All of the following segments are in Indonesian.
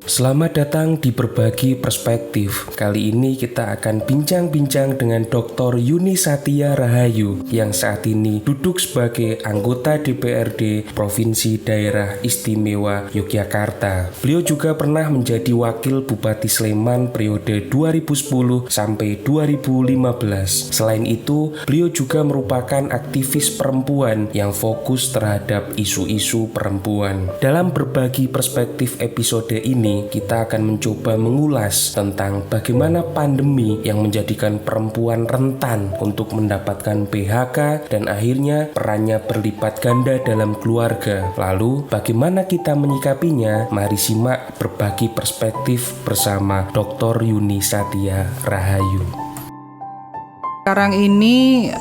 Selamat datang di Berbagi Perspektif. Kali ini kita akan bincang-bincang dengan Dr. Yuni Satya Rahayu yang saat ini duduk sebagai anggota DPRD Provinsi Daerah Istimewa Yogyakarta. Beliau juga pernah menjadi Wakil Bupati Sleman periode 2010 sampai 2015. Selain itu, beliau juga merupakan aktivis perempuan yang fokus terhadap isu-isu perempuan. Dalam Berbagi Perspektif episode ini, kita akan mencoba mengulas tentang bagaimana pandemi yang menjadikan perempuan rentan untuk mendapatkan PHK dan akhirnya perannya berlipat ganda dalam keluarga. Lalu, bagaimana kita menyikapinya? Mari simak Berbagi Perspektif bersama Dr. Yuni Satya Rahayu. Sekarang ini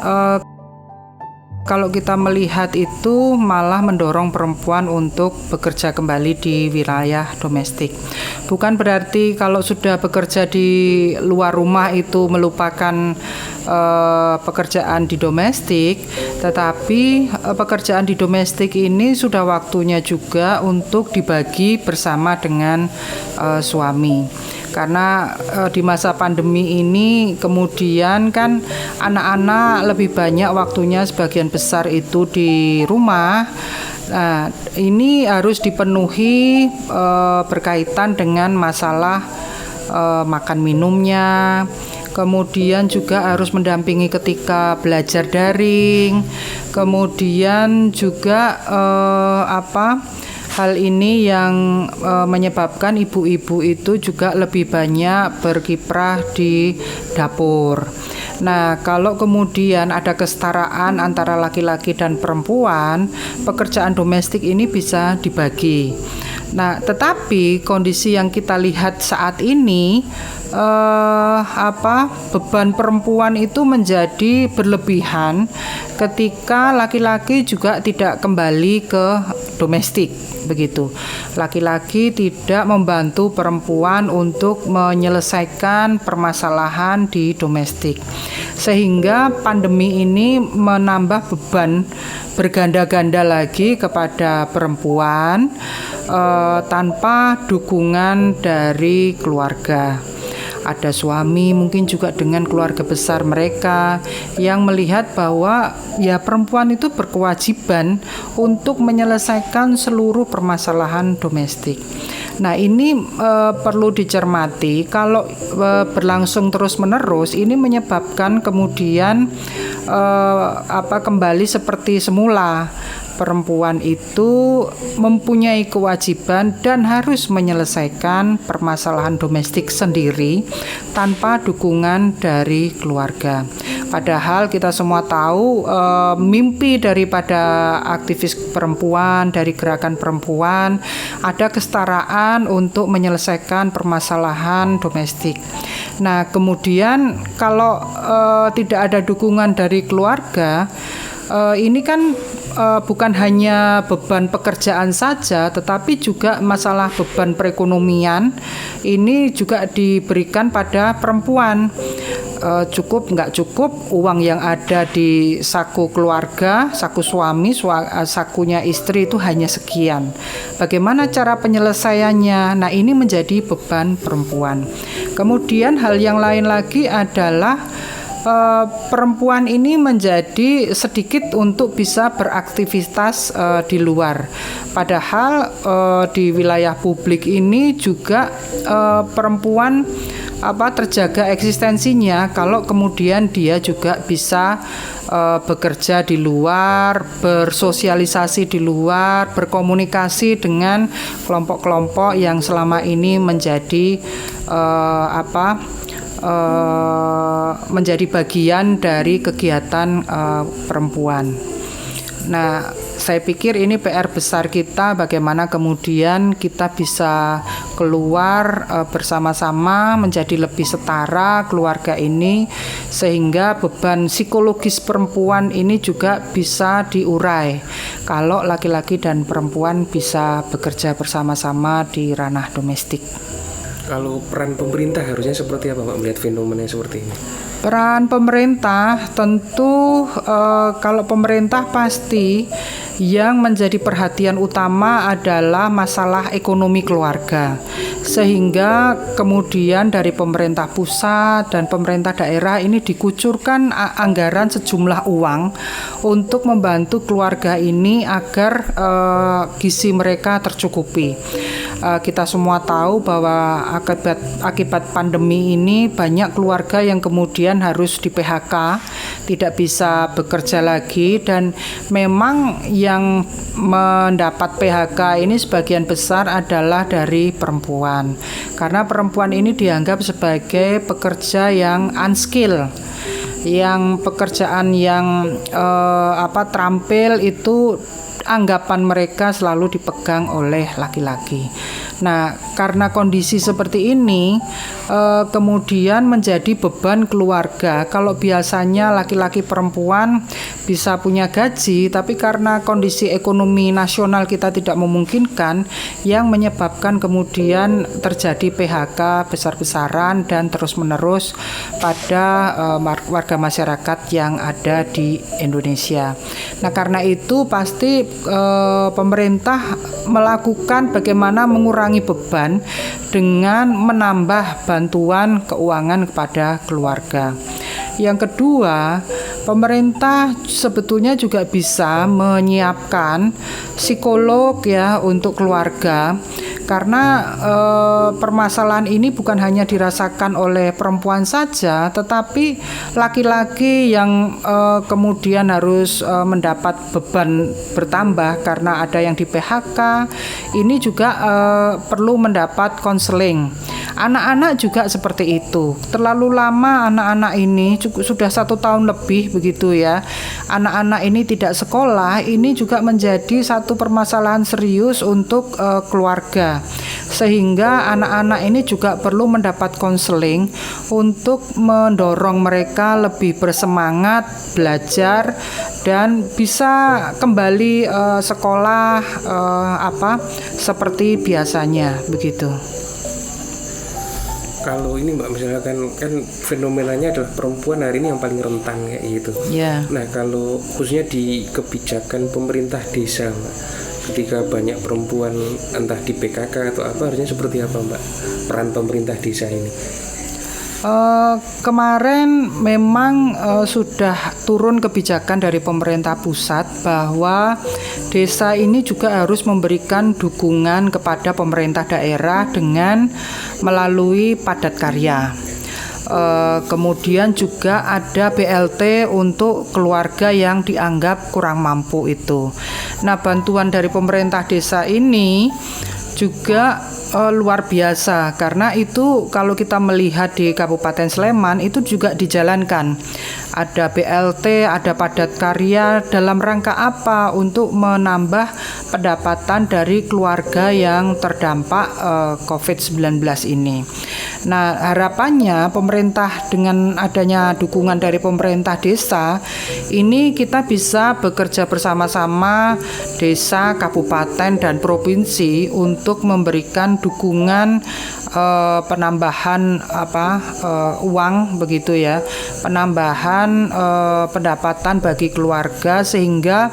kalau kita melihat itu malah mendorong perempuan untuk bekerja kembali di wilayah domestik. Bukan berarti kalau sudah bekerja di luar rumah itu melupakan pekerjaan di domestik, tetapi pekerjaan di domestik ini sudah waktunya juga untuk dibagi bersama dengan suami. Karena di masa pandemi ini kemudian kan anak-anak lebih banyak waktunya sebagian besar itu di rumah. Nah, ini harus dipenuhi berkaitan dengan masalah makan minumnya. Kemudian juga harus mendampingi ketika belajar daring. Kemudian juga hal ini yang menyebabkan ibu-ibu itu juga lebih banyak berkiprah di dapur. Nah, kalau kemudian ada kesetaraan antara laki-laki dan perempuan, pekerjaan domestik ini bisa dibagi. Nah, tetapi kondisi yang kita lihat saat ini beban perempuan itu menjadi berlebihan ketika laki-laki juga tidak kembali ke domestik. Begitu, laki-laki tidak membantu perempuan untuk menyelesaikan permasalahan di domestik, sehingga pandemi ini menambah beban berganda-ganda lagi kepada perempuan tanpa dukungan dari keluarga. Ada suami mungkin juga dengan keluarga besar mereka yang melihat bahwa ya perempuan itu berkewajiban untuk menyelesaikan seluruh permasalahan domestik. Nah, ini perlu dicermati. Kalau berlangsung terus-menerus, ini menyebabkan kemudian kembali seperti semula. Perempuan itu mempunyai kewajiban dan harus menyelesaikan permasalahan domestik sendiri tanpa dukungan dari keluarga. Padahal kita semua tahu mimpi daripada aktivis perempuan, dari gerakan perempuan, ada kesetaraan untuk menyelesaikan permasalahan domestik. Nah, kemudian kalau tidak ada dukungan dari keluarga, ini kan bukan hanya beban pekerjaan saja, tetapi juga masalah beban perekonomian ini juga diberikan pada perempuan. Cukup nggak cukup uang yang ada di saku keluarga, saku suami, sakunya istri itu hanya sekian. Bagaimana cara penyelesaiannya? Nah, ini menjadi beban perempuan. Kemudian hal yang lain lagi adalah perempuan ini menjadi sedikit untuk bisa beraktivitas di luar. Padahal di wilayah publik ini juga perempuan terjaga eksistensinya kalau kemudian dia juga bisa bekerja di luar, bersosialisasi di luar, berkomunikasi dengan kelompok-kelompok yang selama ini menjadi menjadi bagian dari kegiatan perempuan. Nah, saya pikir ini PR besar kita, bagaimana kemudian kita bisa keluar bersama-sama menjadi lebih setara keluarga ini, sehingga beban psikologis perempuan ini juga bisa diurai kalau laki-laki dan perempuan bisa bekerja bersama-sama di ranah domestik. Kalau peran pemerintah harusnya seperti apa Pak melihat fenomena seperti ini? Peran pemerintah tentu kalau pemerintah pasti yang menjadi perhatian utama adalah masalah ekonomi keluarga. Sehingga kemudian dari pemerintah pusat dan pemerintah daerah ini dikucurkan anggaran sejumlah uang untuk membantu keluarga ini agar gizi mereka tercukupi. Kita semua tahu bahwa akibat pandemi ini banyak keluarga yang kemudian harus di PHK, tidak bisa bekerja lagi, dan memang yang mendapat PHK ini sebagian besar adalah dari perempuan. Karena perempuan ini dianggap sebagai pekerja yang unskilled, yang pekerjaan yang terampil itu anggapan mereka selalu dipegang oleh laki-laki. Nah, karena kondisi seperti ini kemudian menjadi beban keluarga. Kalau biasanya laki-laki perempuan bisa punya gaji, tapi karena kondisi ekonomi nasional kita tidak memungkinkan, yang menyebabkan kemudian terjadi PHK besar-besaran dan terus-menerus pada warga masyarakat yang ada di Indonesia. Nah, karena itu pasti pemerintah melakukan bagaimana mengurangi beban dengan menambah bantuan keuangan kepada keluarga. Yang kedua, pemerintah sebetulnya juga bisa menyiapkan psikolog ya untuk keluarga, karena permasalahan ini bukan hanya dirasakan oleh perempuan saja, tetapi laki-laki yang kemudian harus mendapat beban bertambah karena ada yang di PHK, ini juga perlu mendapat konseling. Anak-anak juga seperti itu. Terlalu lama anak-anak ini sudah 1 tahun lebih begitu ya. Anak-anak ini tidak sekolah, ini juga menjadi satu permasalahan serius untuk keluarga. Sehingga anak-anak ini juga perlu mendapat konseling untuk mendorong mereka lebih bersemangat belajar dan bisa kembali sekolah seperti biasanya begitu. Kalau ini Mbak, misalkan kan fenomenanya adalah perempuan hari ini yang paling rentan kayak gitu. Yeah. Nah, kalau khususnya di kebijakan pemerintah desa, Mbak, ketika banyak perempuan entah di PKK atau apa, harusnya seperti apa Mbak peran pemerintah desa ini? Kemarin memang sudah turun kebijakan dari pemerintah pusat bahwa desa ini juga harus memberikan dukungan kepada pemerintah daerah dengan melalui padat karya. Kemudian juga ada BLT untuk keluarga yang dianggap kurang mampu itu. Nah, bantuan dari pemerintah desa ini juga luar biasa, karena itu kalau kita melihat di Kabupaten Sleman itu juga dijalankan. Ada BLT, ada padat karya dalam rangka apa? Untuk menambah pendapatan dari keluarga yang terdampak COVID-19 ini. Nah, harapannya pemerintah dengan adanya dukungan dari pemerintah desa ini kita bisa bekerja bersama-sama desa, kabupaten dan provinsi untuk memberikan dukungan penambahan uang begitu ya, penambahan pendapatan bagi keluarga sehingga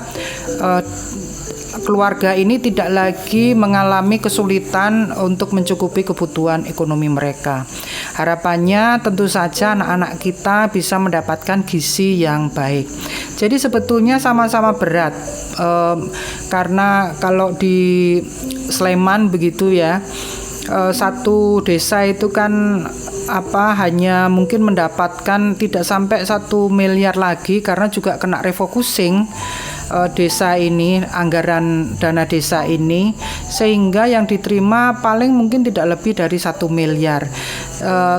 keluarga ini tidak lagi mengalami kesulitan untuk mencukupi kebutuhan ekonomi mereka. Harapannya tentu saja anak-anak kita bisa mendapatkan gizi yang baik. Jadi sebetulnya sama-sama berat, karena kalau di Sleman begitu ya, satu desa itu kan hanya mungkin mendapatkan tidak sampai 1 miliar lagi, karena juga kena refocusing desa ini, anggaran dana desa ini, sehingga yang diterima paling mungkin tidak lebih dari 1 miliar.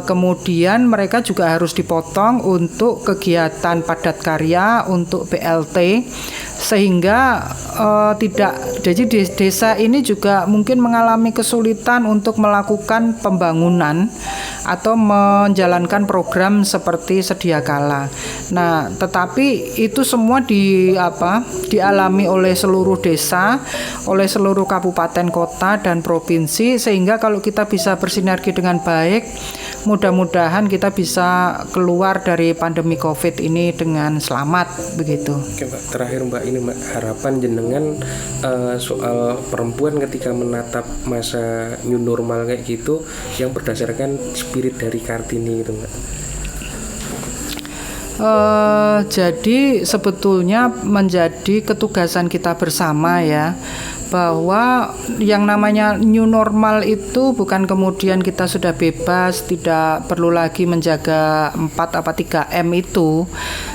Kemudian mereka juga harus dipotong untuk kegiatan padat karya, untuk BLT, sehingga jadi desa ini juga mungkin mengalami kesulitan untuk melakukan pembangunan atau menjalankan program seperti sedia kala. Nah, tetapi itu semua dialami oleh seluruh desa, oleh seluruh kabupaten, kota dan provinsi, sehingga kalau kita bisa bersinergi dengan baik, mudah-mudahan kita bisa keluar dari pandemi COVID ini dengan selamat begitu. Oke Mbak, terakhir Mbak, ini Mbak, harapan jenengan soal perempuan ketika menatap masa new normal kayak gitu yang berdasarkan spirit dari Kartini gitu Mbak. Jadi sebetulnya menjadi ketugasan kita bersama ya, bahwa yang namanya new normal itu bukan kemudian kita sudah bebas, tidak perlu lagi menjaga 4 apa 3M itu,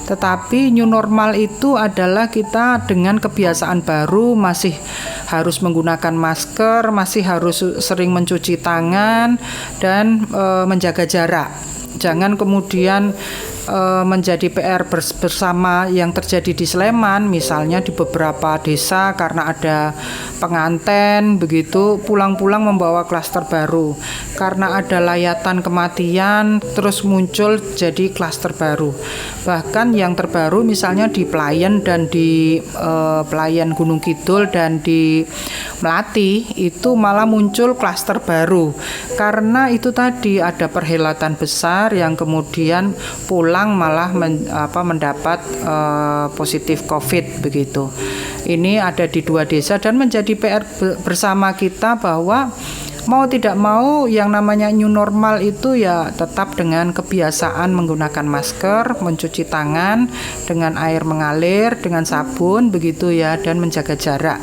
tetapi new normal itu adalah kita dengan kebiasaan baru, masih harus menggunakan masker, masih harus sering mencuci tangan dan menjaga jarak. Jangan kemudian menjadi PR bersama yang terjadi di Sleman, misalnya di beberapa desa karena ada penganten begitu, pulang-pulang membawa klaster baru. Karena ada layatan kematian terus muncul jadi klaster baru. Bahkan yang terbaru misalnya di Pelayan dan di Pelayan Gunung Kidul dan di Melati itu malah muncul klaster baru. Karena itu tadi ada perhelatan besar yang kemudian pulang malah mendapat positif COVID begitu. Ini ada di 2 desa dan menjadi PR bersama kita bahwa mau tidak mau yang namanya new normal itu ya tetap dengan kebiasaan menggunakan masker, mencuci tangan dengan air mengalir, dengan sabun begitu ya, dan menjaga jarak.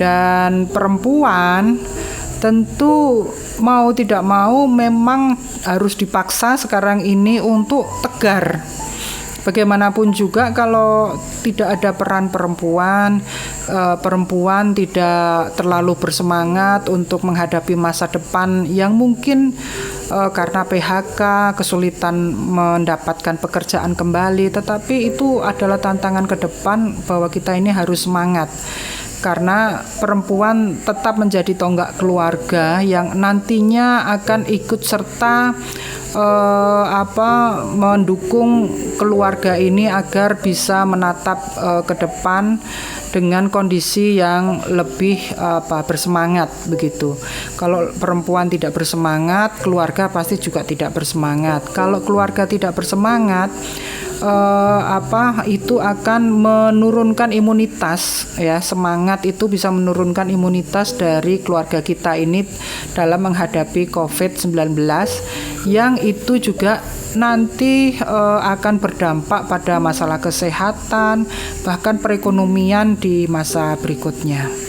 Dan perempuan tentu mau tidak mau memang harus dipaksa sekarang ini untuk tegar. Bagaimanapun juga kalau tidak ada peran perempuan, perempuan tidak terlalu bersemangat untuk menghadapi masa depan yang mungkin karena PHK, kesulitan mendapatkan pekerjaan kembali, tetapi itu adalah tantangan ke depan bahwa kita ini harus semangat. Karena perempuan tetap menjadi tonggak keluarga yang nantinya akan ikut serta mendukung keluarga ini agar bisa menatap ke depan dengan kondisi yang lebih bersemangat begitu. Kalau perempuan tidak bersemangat, keluarga pasti juga tidak bersemangat. Kalau keluarga tidak bersemangat, itu akan menurunkan imunitas ya. Semangat itu bisa menurunkan imunitas dari keluarga kita ini dalam menghadapi COVID-19 yang itu juga nanti akan berdampak pada masalah kesehatan bahkan perekonomian di masa berikutnya.